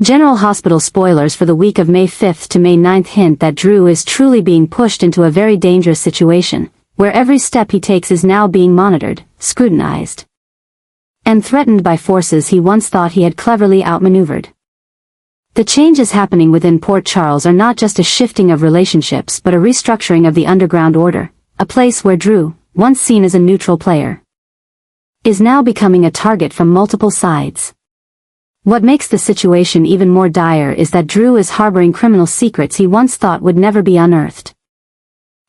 General Hospital spoilers for the week of May 5th to May 9th hint that Drew is truly being pushed into a very dangerous situation, where every step he takes is now being monitored, scrutinized, and threatened by forces he once thought he had cleverly outmaneuvered. The changes happening within Port Charles are not just a shifting of relationships but a restructuring of the underground order, a place where Drew, once seen as a neutral player, is now becoming a target from multiple sides. What makes the situation even more dire is that Drew is harboring criminal secrets he once thought would never be unearthed.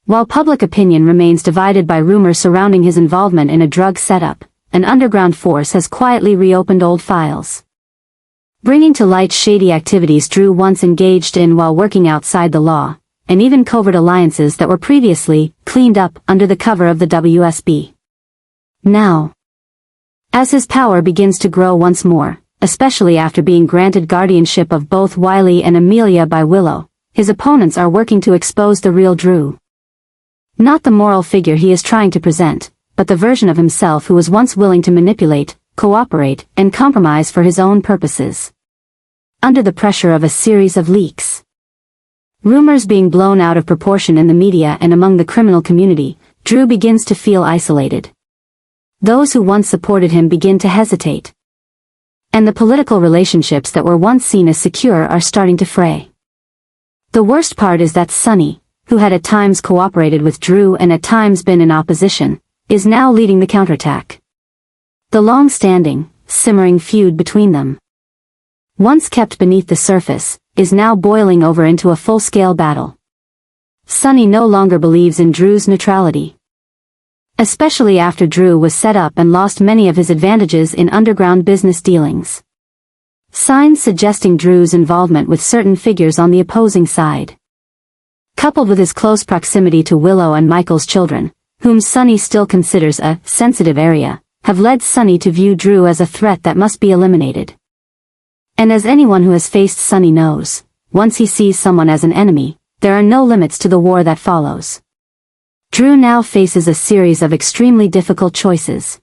While public opinion remains divided by rumors surrounding his involvement in a drug setup, an underground force has quietly reopened old files, bringing to light shady activities Drew once engaged in while working outside the law, and even covert alliances that were previously cleaned up under the cover of the WSB. Now, as his power begins to grow once more, especially after being granted guardianship of both Wiley and Amelia by Willow, his opponents are working to expose the real Drew. Not the moral figure he is trying to present, but the version of himself who was once willing to manipulate, cooperate, and compromise for his own purposes. Under the pressure of a series of leaks, rumors being blown out of proportion in the media and among the criminal community, Drew begins to feel isolated. Those who once supported him begin to hesitate, and the political relationships that were once seen as secure are starting to fray. The worst part is that Sonny, who had at times cooperated with Drew and at times been in opposition, is now leading the counterattack. The long-standing, simmering feud between them, once kept beneath the surface, is now boiling over into a full-scale battle. Sonny no longer believes in Drew's neutrality, especially after Drew was set up and lost many of his advantages in underground business dealings. Signs suggesting Drew's involvement with certain figures on the opposing side, coupled with his close proximity to Willow and Michael's children, whom Sonny still considers a sensitive area, have led Sonny to view Drew as a threat that must be eliminated. And as anyone who has faced Sonny knows, once he sees someone as an enemy, there are no limits to the war that follows. Drew now faces a series of extremely difficult choices.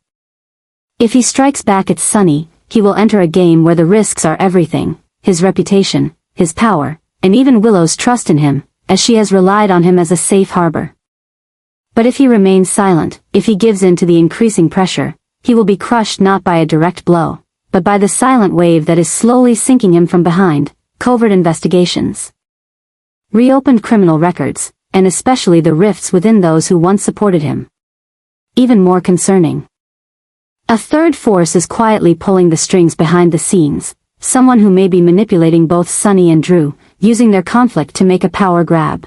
If he strikes back at Sonny, he will enter a game where the risks are everything, his reputation, his power, and even Willow's trust in him, as she has relied on him as a safe harbor. But if he remains silent, if he gives in to the increasing pressure, he will be crushed not by a direct blow, but by the silent wave that is slowly sinking him from behind, covert investigations, reopened criminal records, and especially the rifts within those who once supported him. Even more concerning, a third force is quietly pulling the strings behind the scenes, someone who may be manipulating both Sonny and Drew, using their conflict to make a power grab.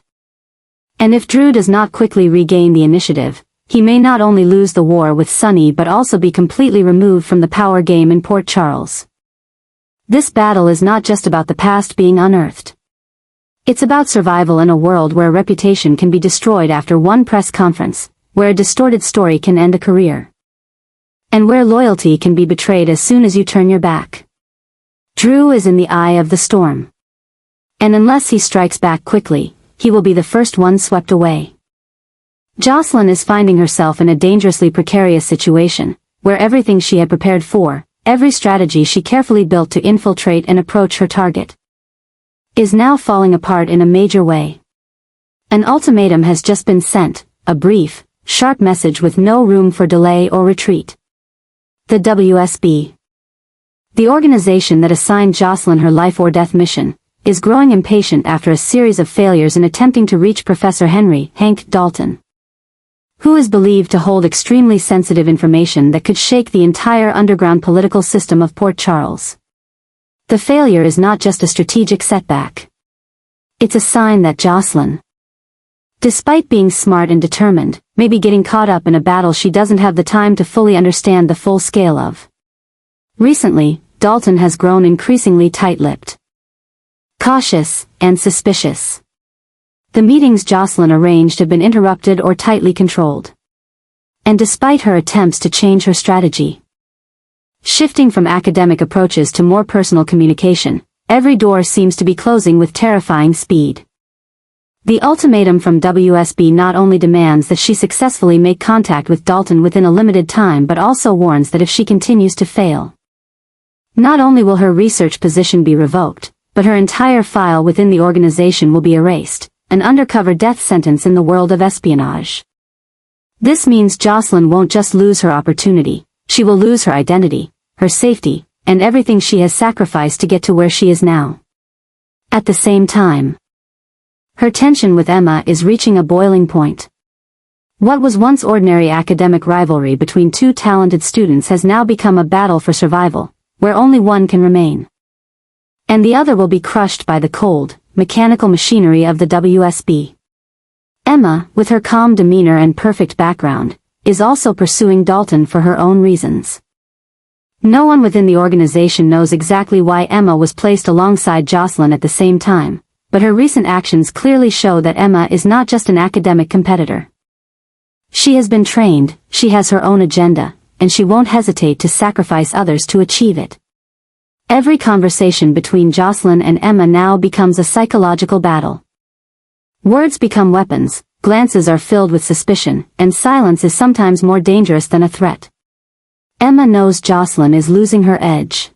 And if Drew does not quickly regain the initiative, he may not only lose the war with Sonny but also be completely removed from the power game in Port Charles. This battle is not just about the past being unearthed. It's about survival in a world where reputation can be destroyed after one press conference, where a distorted story can end a career, and where loyalty can be betrayed as soon as you turn your back. Drew is in the eye of the storm, and unless he strikes back quickly, he will be the first one swept away. Jocelyn is finding herself in a dangerously precarious situation, where everything she had prepared for, every strategy she carefully built to infiltrate and approach her target, is now falling apart in a major way. An ultimatum has just been sent, a brief, sharp message with no room for delay or retreat. The WSB, the organization that assigned Jocelyn her life-or-death mission, is growing impatient after a series of failures in attempting to reach Professor Henry Hank Dalton, who is believed to hold extremely sensitive information that could shake the entire underground political system of Port Charles. The failure is not just a strategic setback. It's a sign that Jocelyn, despite being smart and determined, may be getting caught up in a battle she doesn't have the time to fully understand the full scale of. Recently, Dalton has grown increasingly tight-lipped, cautious, and suspicious. The meetings Jocelyn arranged have been interrupted or tightly controlled. And despite her attempts to change her strategy, shifting from academic approaches to more personal communication, every door seems to be closing with terrifying speed. The ultimatum from WSB not only demands that she successfully make contact with Dalton within a limited time but also warns that if she continues to fail, not only will her research position be revoked, but her entire file within the organization will be erased, an undercover death sentence in the world of espionage. This means Jocelyn won't just lose her opportunity, she will lose her identity, her safety, and everything she has sacrificed to get to where she is now. At the same time, her tension with Emma is reaching a boiling point. What was once ordinary academic rivalry between two talented students has now become a battle for survival, where only one can remain. And the other will be crushed by the cold, mechanical machinery of the WSB. Emma, with her calm demeanor and perfect background, is also pursuing Dalton for her own reasons. No one within the organization knows exactly why Emma was placed alongside Jocelyn at the same time, but her recent actions clearly show that Emma is not just an academic competitor. She has been trained, she has her own agenda, and she won't hesitate to sacrifice others to achieve it. Every conversation between Jocelyn and Emma now becomes a psychological battle. Words become weapons, glances are filled with suspicion, and silence is sometimes more dangerous than a threat. Emma knows Jocelyn is losing her edge,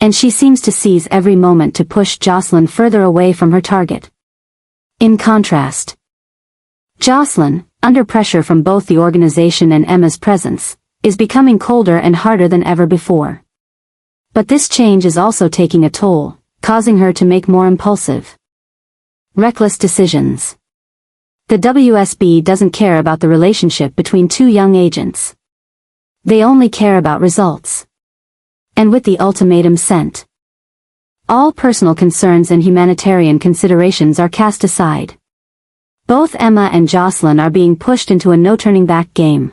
and she seems to seize every moment to push Jocelyn further away from her target. In contrast, Jocelyn, under pressure from both the organization and Emma's presence, is becoming colder and harder than ever before. But this change is also taking a toll, causing her to make more impulsive, reckless decisions. The WSB doesn't care about the relationship between two young agents. They only care about results. And with the ultimatum sent, all personal concerns and humanitarian considerations are cast aside. Both Emma and Jocelyn are being pushed into a no-turning-back game,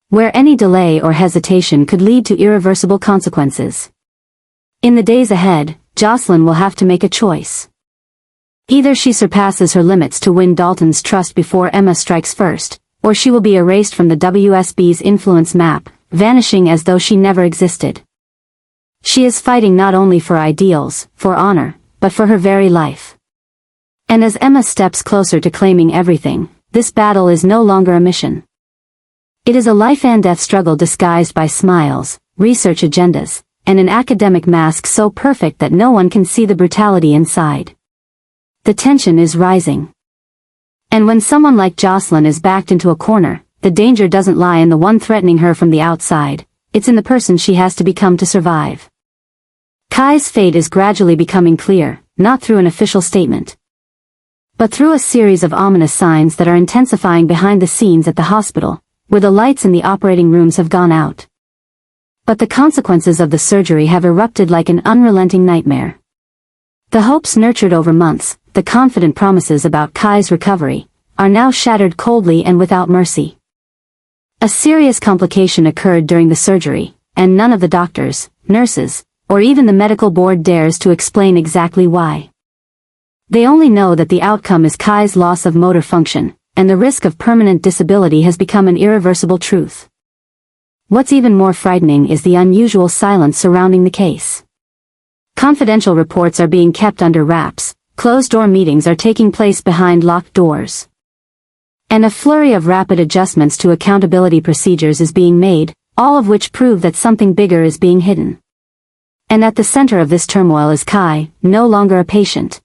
where any delay or hesitation could lead to irreversible consequences. In the days ahead, Jocelyn will have to make a choice. Either she surpasses her limits to win Dalton's trust before Emma strikes first, or she will be erased from the WSB's influence map, vanishing as though she never existed. She is fighting not only for ideals, for honor, but for her very life. And as Emma steps closer to claiming everything, this battle is no longer a mission. It is a life-and-death struggle disguised by smiles, research agendas, and an academic mask so perfect that no one can see the brutality inside. The tension is rising. And when someone like Jocelyn is backed into a corner, the danger doesn't lie in the one threatening her from the outside, it's in the person she has to become to survive. Kai's fate is gradually becoming clear, not through an official statement, but through a series of ominous signs that are intensifying behind the scenes at the hospital, where the lights in the operating rooms have gone out. But the consequences of the surgery have erupted like an unrelenting nightmare. The hopes nurtured over months, the confident promises about Kai's recovery, are now shattered coldly and without mercy. A serious complication occurred during the surgery, and none of the doctors, nurses, or even the medical board dares to explain exactly why. They only know that the outcome is Kai's loss of motor function, and the risk of permanent disability has become an irreversible truth. What's even more frightening is the unusual silence surrounding the case. Confidential reports are being kept under wraps, closed-door meetings are taking place behind locked doors. And a flurry of rapid adjustments to accountability procedures is being made, all of which prove that something bigger is being hidden. And at the center of this turmoil is Kai, no longer a patient,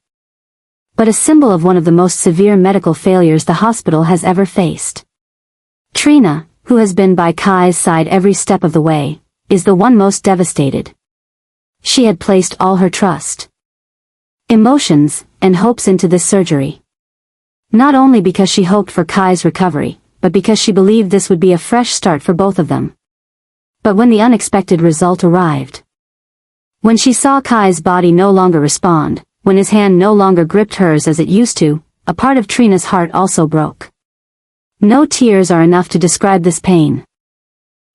but a symbol of one of the most severe medical failures the hospital has ever faced. Trina, who has been by Kai's side every step of the way, is the one most devastated. She had placed all her trust, emotions, and hopes into this surgery. Not only because she hoped for Kai's recovery, but because she believed this would be a fresh start for both of them. But when the unexpected result arrived, when she saw Kai's body no longer respond, when his hand no longer gripped hers as it used to, a part of Trina's heart also broke. No tears are enough to describe this pain.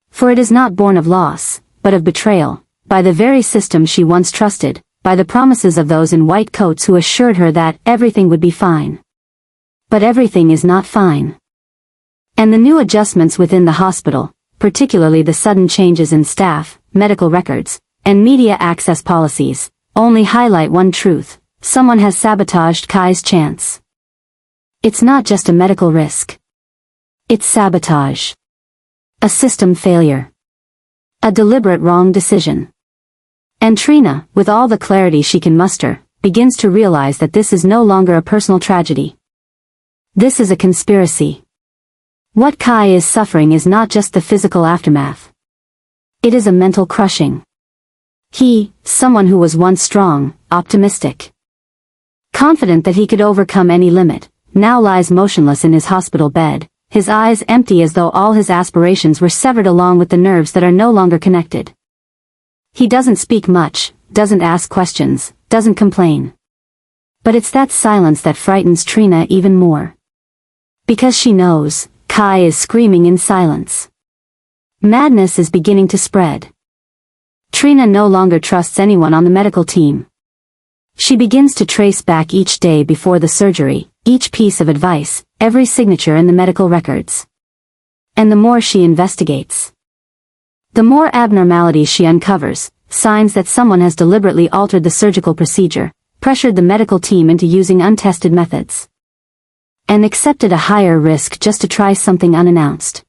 For it is not born of loss, but of betrayal, by the very system she once trusted, by the promises of those in white coats who assured her that everything would be fine. But everything is not fine. And the new adjustments within the hospital, particularly the sudden changes in staff, medical records, and media access policies, only highlight one truth: someone has sabotaged Kai's chance. It's not just a medical risk. It's sabotage. A system failure. A deliberate wrong decision. And Trina, with all the clarity she can muster, begins to realize that this is no longer a personal tragedy. This is a conspiracy. What Kai is suffering is not just the physical aftermath. It is a mental crushing. He, someone who was once strong, optimistic, confident that he could overcome any limit, now lies motionless in his hospital bed, his eyes empty as though all his aspirations were severed along with the nerves that are no longer connected. He doesn't speak much, doesn't ask questions, doesn't complain. But it's that silence that frightens Trina even more. Because she knows, Kai is screaming in silence. Madness is beginning to spread. Trina no longer trusts anyone on the medical team. She begins to trace back each day before the surgery, each piece of advice, every signature in the medical records. And the more she investigates, the more abnormalities she uncovers, signs that someone has deliberately altered the surgical procedure, pressured the medical team into using untested methods, and accepted a higher risk just to try something unannounced.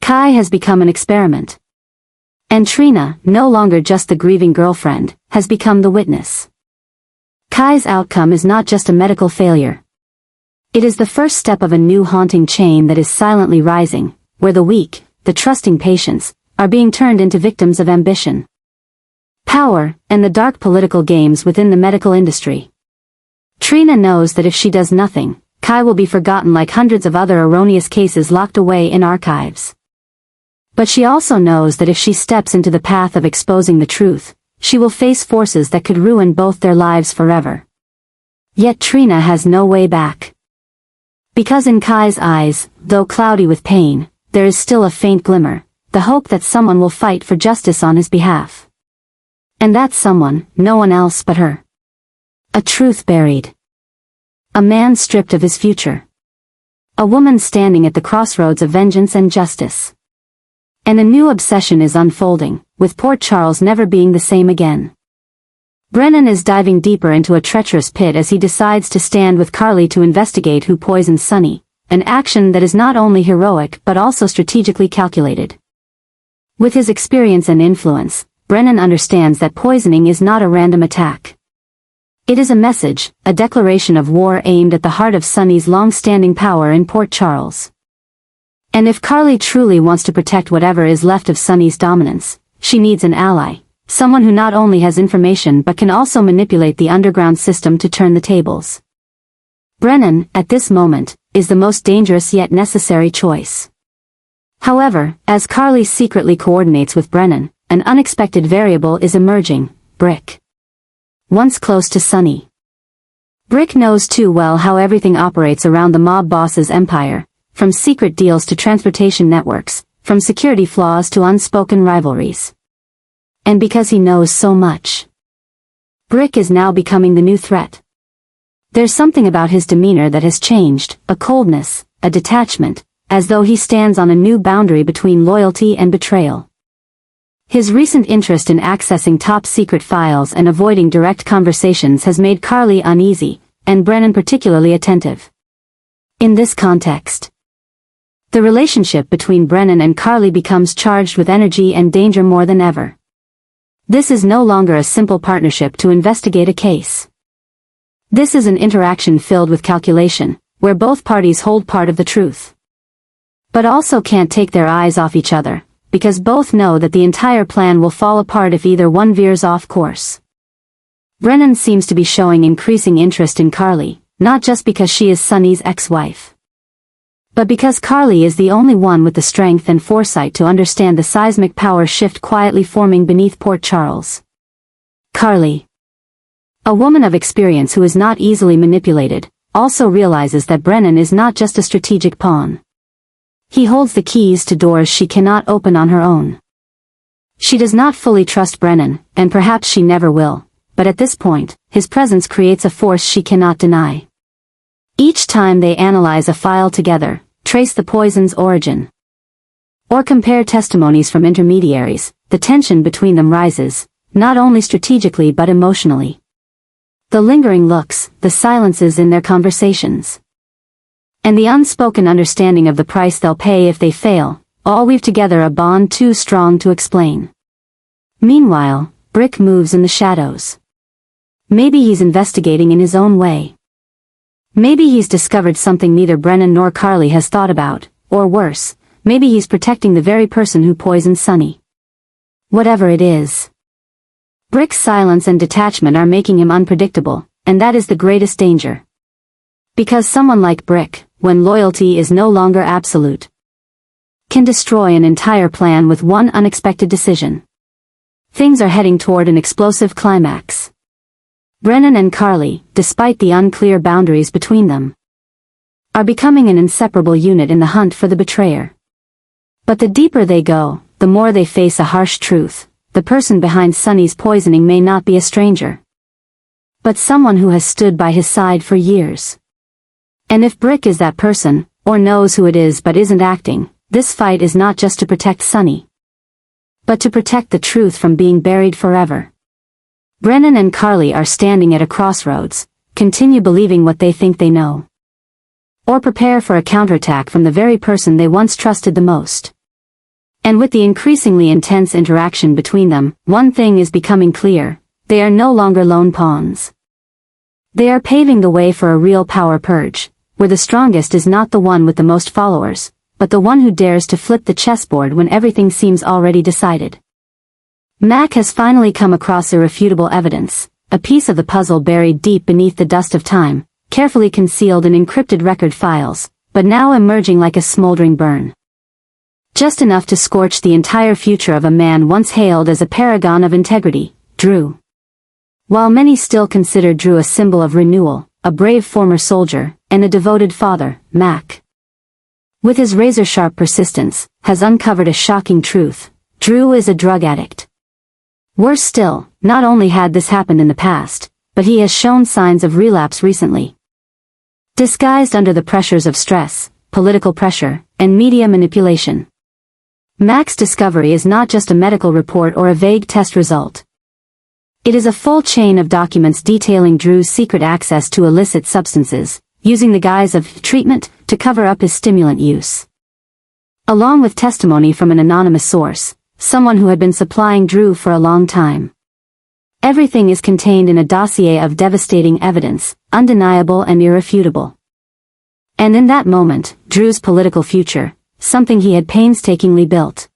Kai has become an experiment. And Trina, no longer just the grieving girlfriend, has become the witness. Kai's outcome is not just a medical failure. It is the first step of a new haunting chain that is silently rising, where the weak, the trusting patients, are being turned into victims of ambition, power, and the dark political games within the medical industry. Trina knows that if she does nothing, Kai will be forgotten like hundreds of other erroneous cases locked away in archives. But she also knows that if she steps into the path of exposing the truth, she will face forces that could ruin both their lives forever. Yet Trina has no way back. Because in Kai's eyes, though cloudy with pain, there is still a faint glimmer, the hope that someone will fight for justice on his behalf. And that someone, no one else but her. A truth buried. A man stripped of his future. A woman standing at the crossroads of vengeance and justice. And a new obsession is unfolding, with Port Charles never being the same again. Brennan is diving deeper into a treacherous pit as he decides to stand with Carly to investigate who poisoned Sunny, an action that is not only heroic but also strategically calculated. With his experience and influence, Brennan understands that poisoning is not a random attack. It is a message, a declaration of war aimed at the heart of Sunny's long-standing power in Port Charles. And if Carly truly wants to protect whatever is left of Sunny's dominance, she needs an ally, someone who not only has information but can also manipulate the underground system to turn the tables. Brennan, at this moment, is the most dangerous yet necessary choice. However, as Carly secretly coordinates with Brennan, an unexpected variable is emerging: Brick. Once close to Sunny, Brick knows too well how everything operates around the mob boss's empire. From secret deals to transportation networks, from security flaws to unspoken rivalries. And because he knows so much, Brick is now becoming the new threat. There's something about his demeanor that has changed, a coldness, a detachment, as though he stands on a new boundary between loyalty and betrayal. His recent interest in accessing top-secret files and avoiding direct conversations has made Carly uneasy, and Brennan particularly attentive. In this context, the relationship between Brennan and Carly becomes charged with energy and danger more than ever. This is no longer a simple partnership to investigate a case. This is an interaction filled with calculation, where both parties hold part of the truth, but also can't take their eyes off each other, because both know that the entire plan will fall apart if either one veers off course. Brennan seems to be showing increasing interest in Carly, not just because she is Sunny's ex-wife, but because Carly is the only one with the strength and foresight to understand the seismic power shift quietly forming beneath Port Charles. Carly, a woman of experience who is not easily manipulated, also realizes that Brennan is not just a strategic pawn. He holds the keys to doors she cannot open on her own. She does not fully trust Brennan, and perhaps she never will, but at this point, his presence creates a force she cannot deny. Each time they analyze a file together, trace the poison's origin, or compare testimonies from intermediaries, the tension between them rises, not only strategically but emotionally. The lingering looks, the silences in their conversations, and the unspoken understanding of the price they'll pay if they fail, all weave together a bond too strong to explain. Meanwhile, Brick moves in the shadows. Maybe he's investigating in his own way. Maybe he's discovered something neither Brennan nor Carly has thought about, or worse, maybe he's protecting the very person who poisoned Sonny. Whatever it is. Brick's silence and detachment are making him unpredictable, and that is the greatest danger. Because someone like Brick, when loyalty is no longer absolute, can destroy an entire plan with one unexpected decision. Things are heading toward an explosive climax. Brennan and Carly, despite the unclear boundaries between them, are becoming an inseparable unit in the hunt for the betrayer. But the deeper they go, the more they face a harsh truth. The person behind Sonny's poisoning may not be a stranger, but someone who has stood by his side for years. And if Brick is that person, or knows who it is but isn't acting, this fight is not just to protect Sonny, but to protect the truth from being buried forever. Brennan and Carly are standing at a crossroads, continue believing what they think they know, or prepare for a counterattack from the very person they once trusted the most. And with the increasingly intense interaction between them, one thing is becoming clear: they are no longer lone pawns. They are paving the way for a real power purge, where the strongest is not the one with the most followers, but the one who dares to flip the chessboard when everything seems already decided. Mac has finally come across irrefutable evidence, a piece of the puzzle buried deep beneath the dust of time, carefully concealed in encrypted record files, but now emerging like a smoldering burn. Just enough to scorch the entire future of a man once hailed as a paragon of integrity, Drew. While many still consider Drew a symbol of renewal, a brave former soldier, and a devoted father, Mac, with his razor-sharp persistence, has uncovered a shocking truth: Drew is a drug addict. Worse still, not only had this happened in the past, but he has shown signs of relapse recently. Disguised under the pressures of stress, political pressure, and media manipulation. Mac's discovery is not just a medical report or a vague test result. It is a full chain of documents detailing Drew's secret access to illicit substances, using the guise of treatment to cover up his stimulant use. Along with testimony from an anonymous source, someone who had been supplying Drew for a long time. Everything is contained in a dossier of devastating evidence, undeniable and irrefutable. And in that moment, Drew's political future, something he had painstakingly built,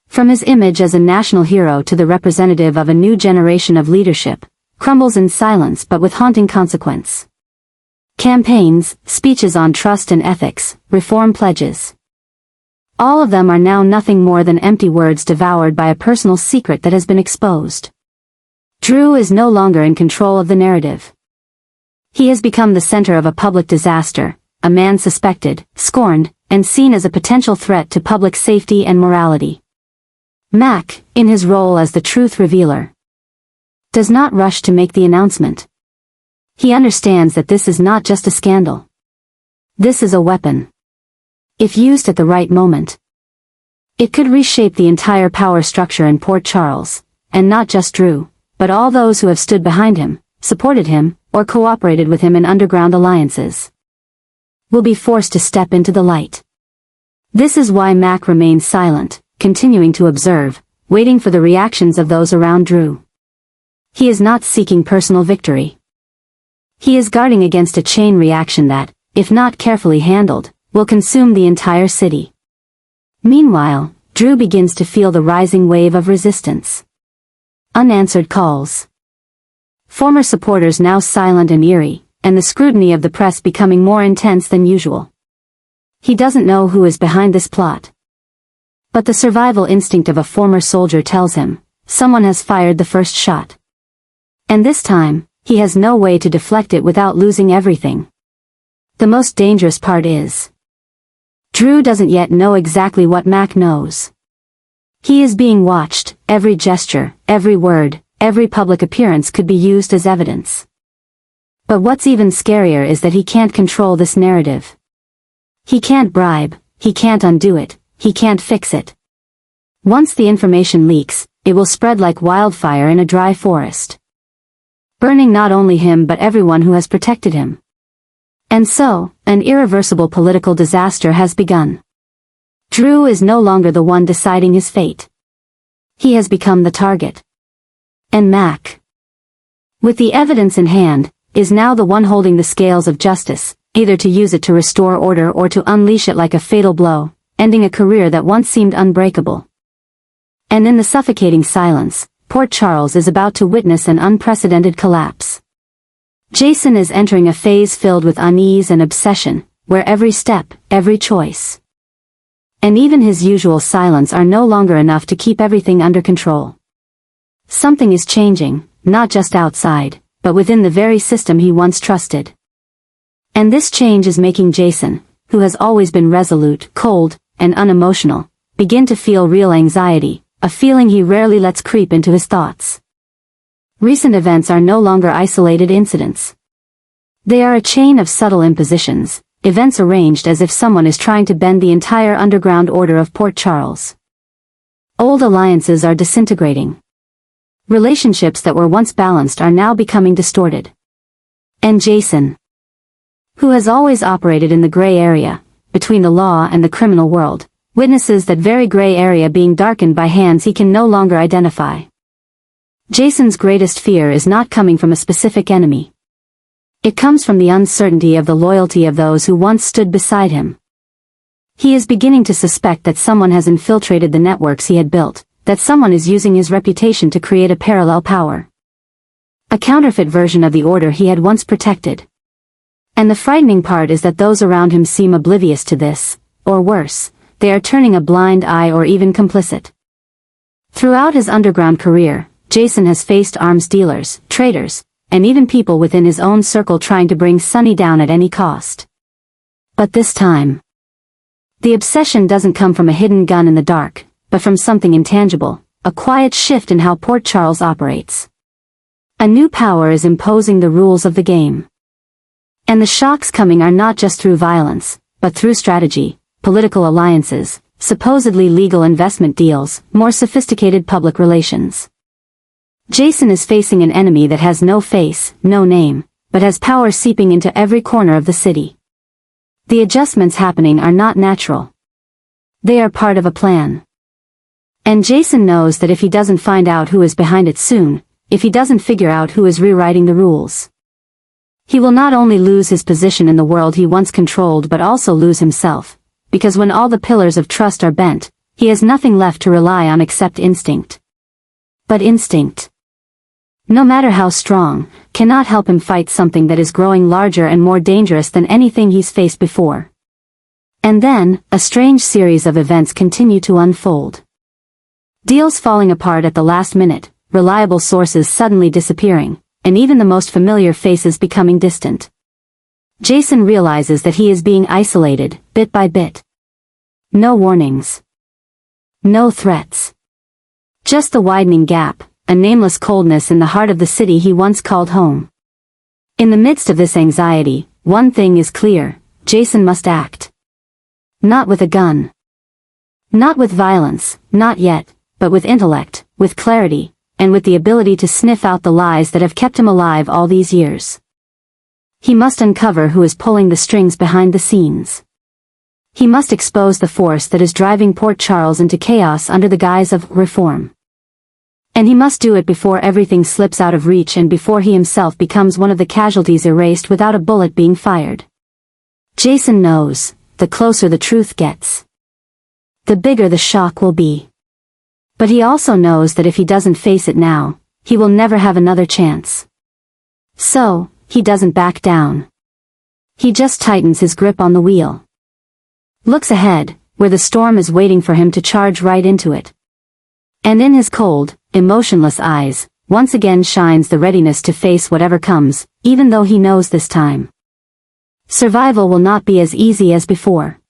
from his image as a national hero to the representative of a new generation of leadership, crumbles in silence but with haunting consequence. Campaigns, speeches on trust and ethics, reform pledges. All of them are now nothing more than empty words devoured by a personal secret that has been exposed. Drew is no longer in control of the narrative. He has become the center of a public disaster, a man suspected, scorned, and seen as a potential threat to public safety and morality. Mac, in his role as the truth revealer, does not rush to make the announcement. He understands that this is not just a scandal. This is a weapon. If used at the right moment, it could reshape the entire power structure in Port Charles, and not just Drew, but all those who have stood behind him, supported him, or cooperated with him in underground alliances, will be forced to step into the light. This is why Mac remains silent, continuing to observe, waiting for the reactions of those around Drew. He is not seeking personal victory. He is guarding against a chain reaction that, if not carefully handled, will consume the entire city. Meanwhile, Drew begins to feel the rising wave of resistance. Unanswered calls. Former supporters now silent and eerie, and the scrutiny of the press becoming more intense than usual. He doesn't know who is behind this plot. But the survival instinct of a former soldier tells him, someone has fired the first shot. And this time, he has no way to deflect it without losing everything. The most dangerous part is, Drew doesn't yet know exactly what Mac knows. He is being watched. Every gesture, every word, every public appearance could be used as evidence. But what's even scarier is that he can't control this narrative. He can't bribe, he can't undo it, he can't fix it. Once the information leaks, it will spread like wildfire in a dry forest, burning not only him but everyone who has protected him. And so, an irreversible political disaster has begun. Drew is no longer the one deciding his fate. He has become the target. And Mac, with the evidence in hand, is now the one holding the scales of justice, either to use it to restore order or to unleash it like a fatal blow, ending a career that once seemed unbreakable. And in the suffocating silence, Port Charles is about to witness an unprecedented collapse. Jason is entering a phase filled with unease and obsession, where every step, every choice, and even his usual silence are no longer enough to keep everything under control. Something is changing, not just outside, but within the very system he once trusted. And this change is making Jason, who has always been resolute, cold, and unemotional, begin to feel real anxiety, a feeling he rarely lets creep into his thoughts. Recent events are no longer isolated incidents. They are a chain of subtle impositions, events arranged as if someone is trying to bend the entire underground order of Port Charles. Old alliances are disintegrating. Relationships that were once balanced are now becoming distorted. And Jason, who has always operated in the gray area, between the law and the criminal world, witnesses that very gray area being darkened by hands he can no longer identify. Jason's greatest fear is not coming from a specific enemy. It comes from the uncertainty of the loyalty of those who once stood beside him. He is beginning to suspect that someone has infiltrated the networks he had built, that someone is using his reputation to create a parallel power. A counterfeit version of the order he had once protected. And the frightening part is that those around him seem oblivious to this, or worse, they are turning a blind eye or even complicit. Throughout his underground career, Jason has faced arms dealers, traitors, and even people within his own circle trying to bring Sonny down at any cost. But this time, the obsession doesn't come from a hidden gun in the dark, but from something intangible, a quiet shift in how Port Charles operates. A new power is imposing the rules of the game. And the shocks coming are not just through violence, but through strategy, political alliances, supposedly legal investment deals, more sophisticated public relations. Jason is facing an enemy that has no face, no name, but has power seeping into every corner of the city. The adjustments happening are not natural. They are part of a plan. And Jason knows that if he doesn't find out who is behind it soon, if he doesn't figure out who is rewriting the rules, he will not only lose his position in the world he once controlled but also lose himself, because when all the pillars of trust are bent, he has nothing left to rely on except instinct. But instinct, no matter how strong, cannot help him fight something that is growing larger and more dangerous than anything he's faced before. And then, a strange series of events continue to unfold. Deals falling apart at the last minute, reliable sources suddenly disappearing, and even the most familiar faces becoming distant. Jason realizes that he is being isolated, bit by bit. No warnings. No threats. Just the widening gap, a nameless coldness in the heart of the city he once called home. In the midst of this anxiety, one thing is clear, Jason must act. Not with a gun. Not with violence, not yet, but with intellect, with clarity, and with the ability to sniff out the lies that have kept him alive all these years. He must uncover who is pulling the strings behind the scenes. He must expose the force that is driving Port Charles into chaos under the guise of reform. And he must do it before everything slips out of reach and before he himself becomes one of the casualties erased without a bullet being fired. Jason knows, the closer the truth gets, the bigger the shock will be. But he also knows that if he doesn't face it now, he will never have another chance. So, he doesn't back down. He just tightens his grip on the wheel. Looks ahead, where the storm is waiting for him to charge right into it. And in his cold, emotionless eyes, once again shines the readiness to face whatever comes, even though he knows this time survival will not be as easy as before.